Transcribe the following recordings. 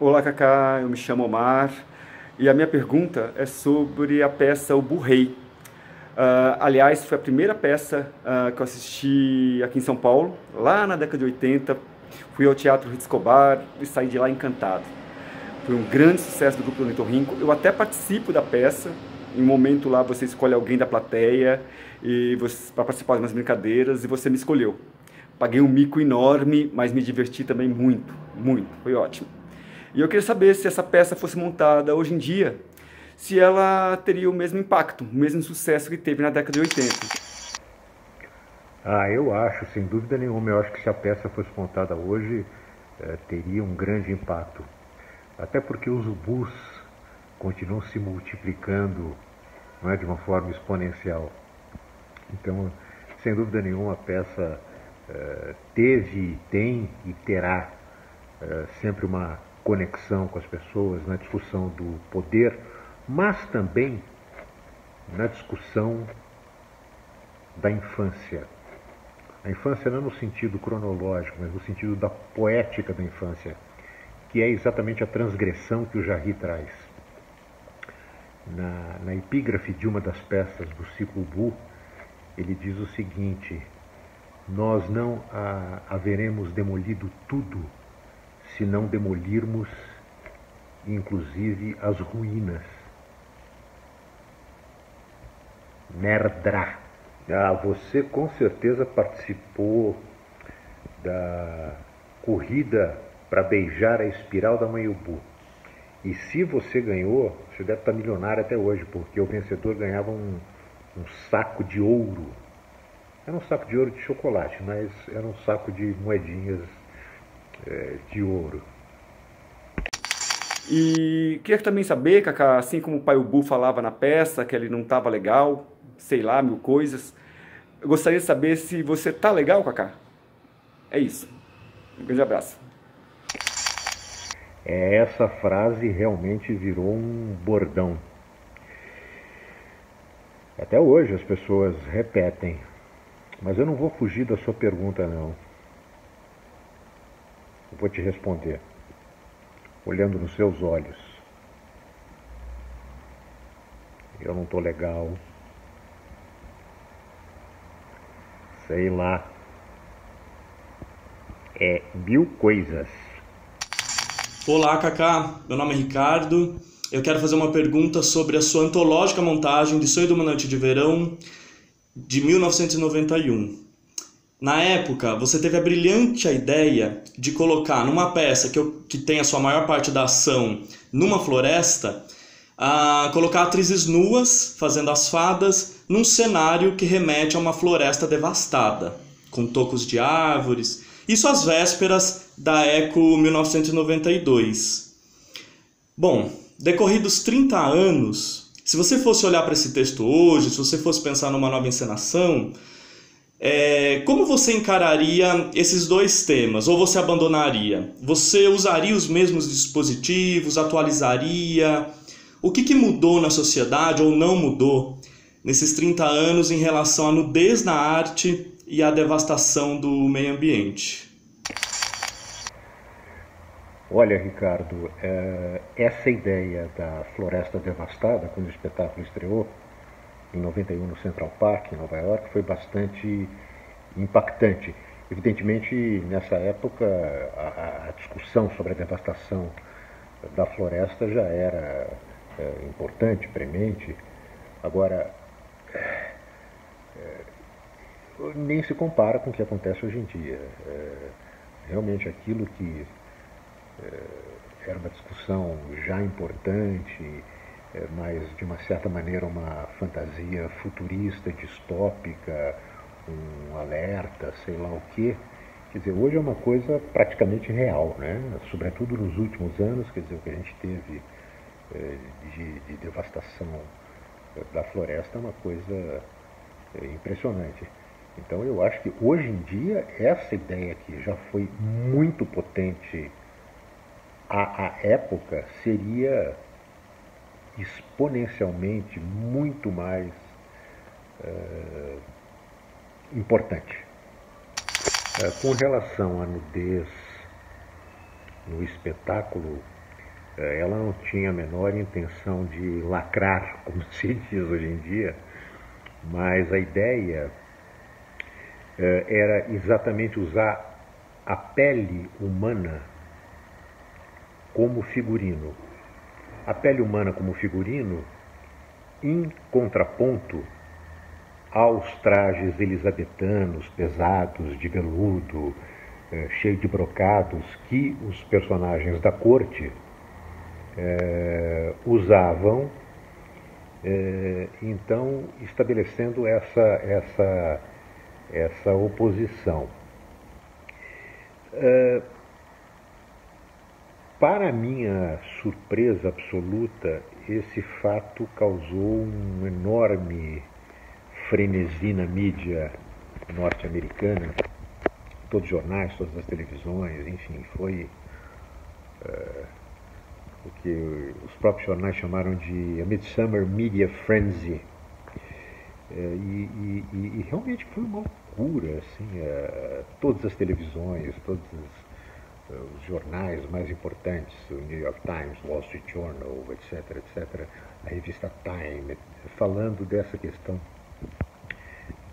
Olá, Cacá, eu me chamo Omar e a minha pergunta é sobre a peça O Burrei. Aliás, foi a primeira peça que eu assisti aqui em São Paulo, lá na década de 80. Fui ao Teatro Ritz Escobar e saí de lá encantado. Foi um grande sucesso do grupo do Ornitorrinco. Eu até participo da peça. Em um momento lá você escolhe alguém da plateia e para participar de umas brincadeiras e você me escolheu. Paguei um mico enorme, mas me diverti também muito, muito. Foi ótimo. E eu queria saber se essa peça fosse montada hoje em dia, se ela teria o mesmo impacto, o mesmo sucesso que teve na década de 80. Eu acho, sem dúvida nenhuma, eu acho que se a peça fosse montada hoje, teria um grande impacto. Até porque os ubus continuam se multiplicando, não é, de uma forma exponencial. Então, sem dúvida nenhuma, a peça teve, tem e terá sempre uma conexão com as pessoas na discussão do poder, mas também na discussão da infância. A infância não no sentido cronológico, mas no sentido da poética da infância, que é exatamente a transgressão que o Jarry traz. Na epígrafe de uma das peças do ciclo Bu, ele diz o seguinte: nós não haveremos demolido tudo se não demolirmos, inclusive, as ruínas. Merdra. Você com certeza participou da corrida para beijar a espiral da Mãe Ubu. E se você ganhou, você deve estar milionário até hoje, porque o vencedor ganhava um saco de ouro. Era um saco de ouro de chocolate, mas era um saco de moedinhas de ouro. E queria também saber, Cacá, assim como o Pai Ubu falava na peça, que ele não estava legal, sei lá, mil coisas, eu gostaria de saber se você tá legal, Cacá. É isso. Um grande abraço. Essa frase realmente virou um bordão. Até hoje as pessoas repetem, mas eu não vou fugir da sua pergunta, não. Eu vou te responder, olhando nos seus olhos. Eu não tô legal. Sei lá. É mil coisas. Olá, Cacá. Meu nome é Ricardo. Eu quero fazer uma pergunta sobre a sua antológica montagem de Sonho de uma Noite de Verão de 1991. Na época, você teve a brilhante ideia de colocar numa peça que tem a sua maior parte da ação numa floresta, colocar atrizes nuas fazendo as fadas num cenário que remete a uma floresta devastada, com tocos de árvores. Isso às vésperas da Eco 1992. Bom, decorridos 30 anos, se você fosse olhar para esse texto hoje, se você fosse pensar numa nova encenação, como você encararia esses dois temas? Ou você abandonaria? Você usaria os mesmos dispositivos? Atualizaria? O que mudou na sociedade ou não mudou nesses 30 anos em relação à nudez na arte e à devastação do meio ambiente? Olha, Ricardo, essa ideia da floresta devastada, quando o espetáculo estreou, em 91 no Central Park, em Nova York, foi bastante impactante. Evidentemente, nessa época, a discussão sobre a devastação da floresta já era importante, premente. Agora, nem se compara com o que acontece hoje em dia. Realmente aquilo que era uma discussão já importante, mas de uma certa maneira uma fantasia futurista, distópica, um alerta, sei lá o quê. Quer dizer, hoje é uma coisa praticamente real, né? Sobretudo nos últimos anos, quer dizer, o que a gente teve de devastação da floresta é uma coisa impressionante. Então eu acho que hoje em dia essa ideia que já foi muito potente à época seria exponencialmente muito mais importante. Com relação à nudez no espetáculo, Ela não tinha a menor intenção de lacrar, como se diz hoje em dia, mas a ideia era exatamente usar a pele humana como figurino. A pele humana como figurino em contraponto aos trajes elisabetanos, pesados, de veludo, cheio de brocados, que os personagens da corte usavam, então estabelecendo essa oposição. Para minha surpresa absoluta, esse fato causou um enorme frenesi na mídia norte-americana, todos os jornais, todas as televisões, enfim, foi o que os próprios jornais chamaram de a Midsummer Media Frenzy. E realmente foi uma loucura, assim, todas as televisões, todos os jornais mais importantes, o New York Times, Wall Street Journal, etc., etc., a revista Time, falando dessa questão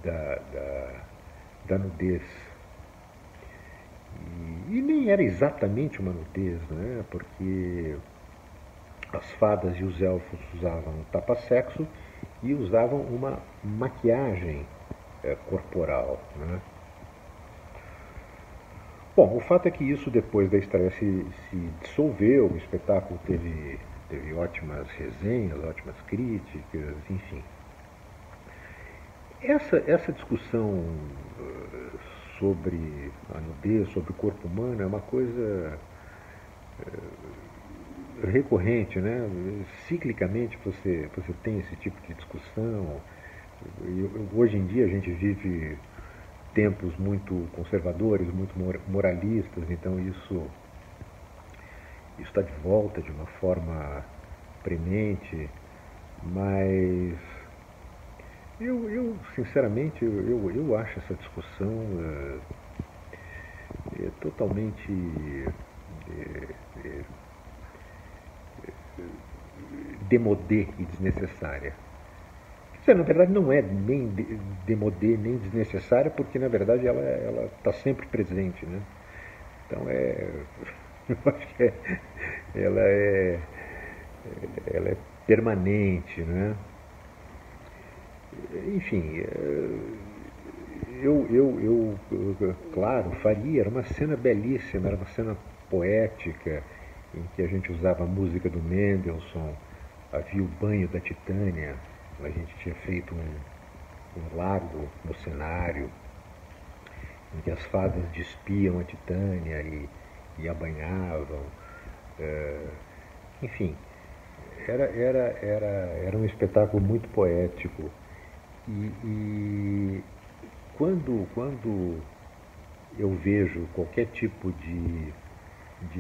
da nudez. E nem era exatamente uma nudez, né? Porque as fadas e os elfos usavam um tapa-sexo e usavam uma maquiagem corporal, né? Bom, o fato é que isso depois da estreia se dissolveu, o espetáculo teve ótimas resenhas, ótimas críticas, enfim. Essa discussão sobre a nudez, sobre o corpo humano, é uma coisa recorrente, né? Ciclicamente você tem esse tipo de discussão. Hoje em dia a gente vive tempos muito conservadores, muito moralistas, então isso está de volta de uma forma premente, mas eu sinceramente, eu acho essa discussão totalmente démodé e desnecessária. Na verdade não é nem démodé nem desnecessária, porque na verdade ela está sempre presente, né? Então eu acho que ela é permanente, né? Enfim, eu claro, faria, era uma cena belíssima, era uma cena poética, em que a gente usava a música do Mendelssohn, havia o banho da Titânia, a gente tinha feito um lago no cenário, em que as fadas despiam a Titânia e a banhavam. Enfim, era um espetáculo muito poético. E quando eu vejo qualquer tipo de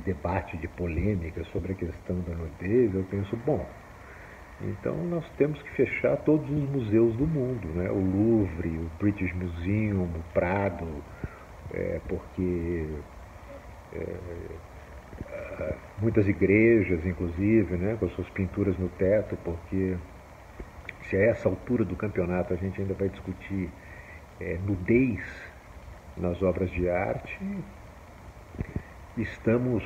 debate, de polêmica sobre a questão da nudez, eu penso, bom, então nós temos que fechar todos os museus do mundo, né? O Louvre, o British Museum, o Prado, porque muitas igrejas, inclusive, né, com as suas pinturas no teto, porque se a essa altura do campeonato a gente ainda vai discutir nudez nas obras de arte, estamos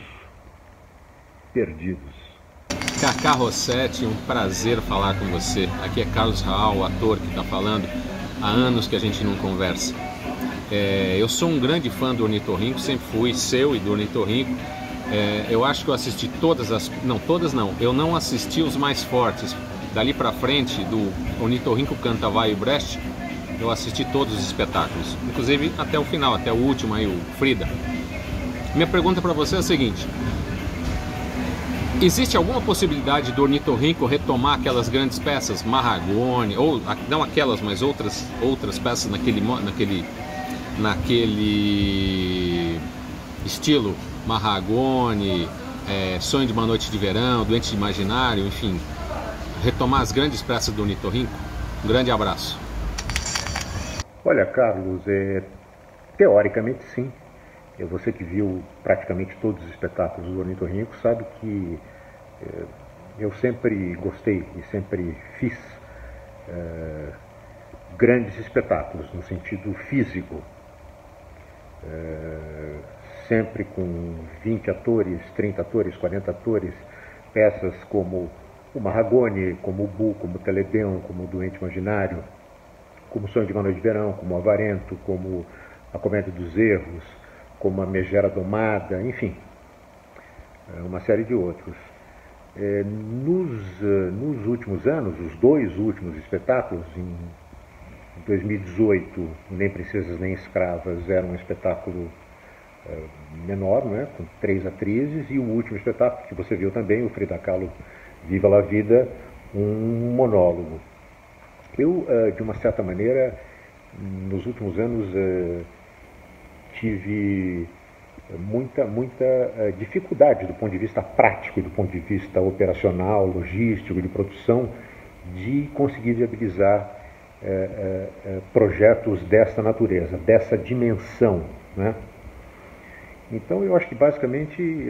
perdidos. Cacá Rossetti, um prazer falar com você. Aqui é Carlos Raal, o ator que está falando. Há anos que a gente não conversa. Eu sou um grande fã do Ornitorrinco, sempre fui, seu e do Ornitorrinco. Eu acho que eu assisti todas as... Não, todas não. Eu não assisti os mais fortes. Dali pra frente, do Ornitorrinco Canta Vai e Brecht, eu assisti todos os espetáculos. Inclusive até o final, até o último aí, o Frida. Minha pergunta para você é a seguinte: existe alguma possibilidade do Ornitorrinco retomar aquelas grandes peças, Marragone, ou não aquelas, mas outras peças naquele estilo, Marragone, Sonho de uma Noite de Verão, Doente de Imaginário, enfim, retomar as grandes peças do Ornitorrinco? Um grande abraço. Olha, Carlos, teoricamente sim. Você que viu praticamente todos os espetáculos do Ornitorrinco sabe que Eu sempre gostei e sempre fiz grandes espetáculos no sentido físico, sempre com 20 atores, 30 atores, 40 atores, peças como o Marragone, como o Bu, como o Teledeum, como o Doente Imaginário, como o Sonho de uma Noite de Verão, como o Avarento, como a Comédia dos Erros, como a Megera Domada, enfim, uma série de outros. Nos últimos anos, os 2 últimos espetáculos, em 2018, Nem Princesas Nem Escravas era um espetáculo menor, né, com 3 atrizes, e o último espetáculo que você viu também, o Frida Kahlo, Viva la Vida, um monólogo. Eu, de uma certa maneira, nos últimos anos, tive muita dificuldade do ponto de vista prático, do ponto de vista operacional, logístico, de produção, de conseguir viabilizar projetos dessa natureza, dessa dimensão, né? Então eu acho que basicamente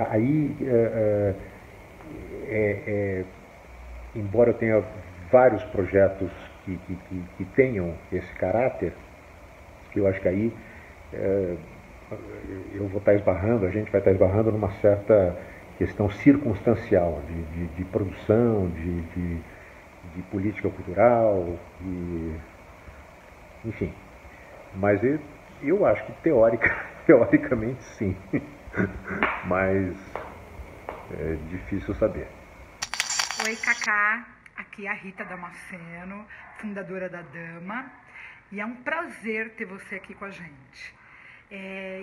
aí, embora eu tenha vários projetos que tenham esse caráter, eu acho que aí eu vou estar esbarrando, a gente vai estar esbarrando numa certa questão circunstancial de produção, de política cultural, enfim. Mas eu acho que teoricamente sim, mas é difícil saber. Oi, Cacá, aqui é a Rita Damasceno, fundadora da Dama, e é um prazer ter você aqui com a gente.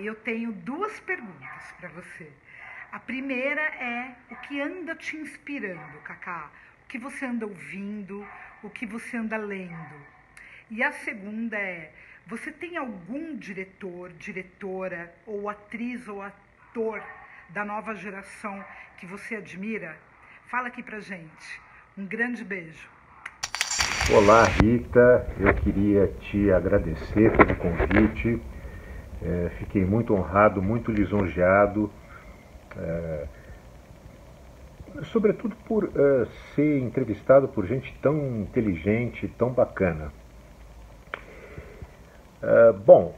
Eu tenho 2 perguntas para você. A primeira é: o que anda te inspirando, Cacá? O que você anda ouvindo? O que você anda lendo? E a segunda é: você tem algum diretor, diretora, ou atriz ou ator da nova geração que você admira? Fala aqui pra gente. Um grande beijo. Olá, Rita. Eu queria te agradecer pelo convite. Fiquei muito honrado, muito lisonjeado, sobretudo por ser entrevistado por gente tão inteligente, tão bacana. Bom,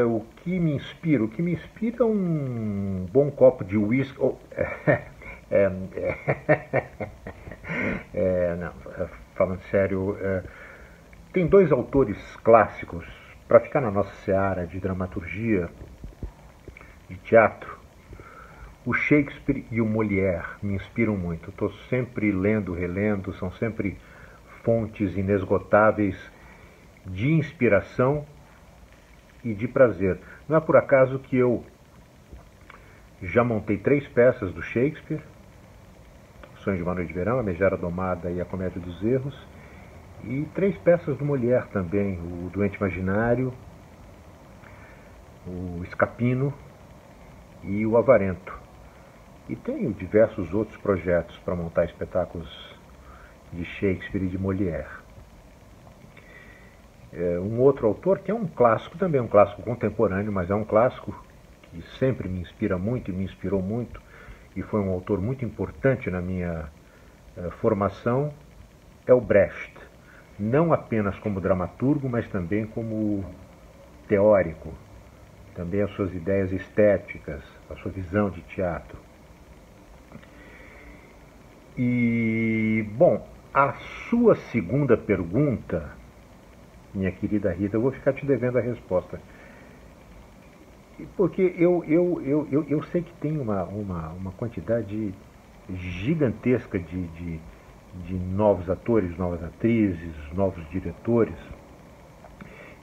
o que me inspira? O que me inspira é um bom copo de uísque. Não, falando sério, tem 2 autores clássicos para ficar na nossa seara de dramaturgia, de teatro. O Shakespeare e o Molière me inspiram muito. Estou sempre lendo, relendo, são sempre fontes inesgotáveis de inspiração e de prazer. Não é por acaso que eu já montei 3 peças do Shakespeare: Sonho de uma Noite de Verão, a Megera Domada e a Comédia dos Erros, e 3 peças do Molière também: o Doente Imaginário, o Escapino e o Avarento. E tenho diversos outros projetos para montar espetáculos de Shakespeare e de Molière. Um outro autor que é um clássico, também um clássico contemporâneo, mas é um clássico que sempre me inspira muito e me inspirou muito, e foi um autor muito importante na minha formação, é o Brecht. Não apenas como dramaturgo, mas também como teórico. Também as suas ideias estéticas, a sua visão de teatro. E, bom, a sua segunda pergunta, minha querida Rita, eu vou ficar te devendo a resposta. Porque eu sei que tem uma quantidade gigantesca de novos atores, novas atrizes, novos diretores.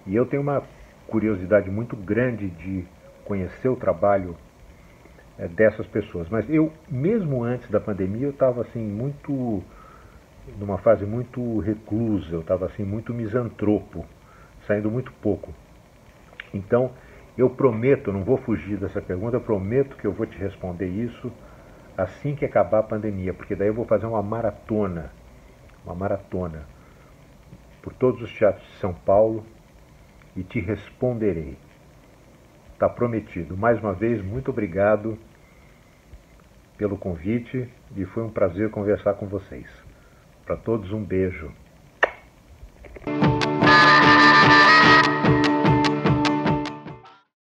E eu tenho uma curiosidade muito grande de conhecer o trabalho dessas pessoas. Mas eu, mesmo antes da pandemia, eu estava assim, numa fase muito reclusa, eu estava assim, muito misantropo, saindo muito pouco. Então, eu prometo, não vou fugir dessa pergunta, eu prometo que eu vou te responder isso assim que acabar a pandemia, porque daí eu vou fazer uma maratona por todos os teatros de São Paulo e te responderei. Está prometido. Mais uma vez, muito obrigado pelo convite e foi um prazer conversar com vocês. Para todos, um beijo.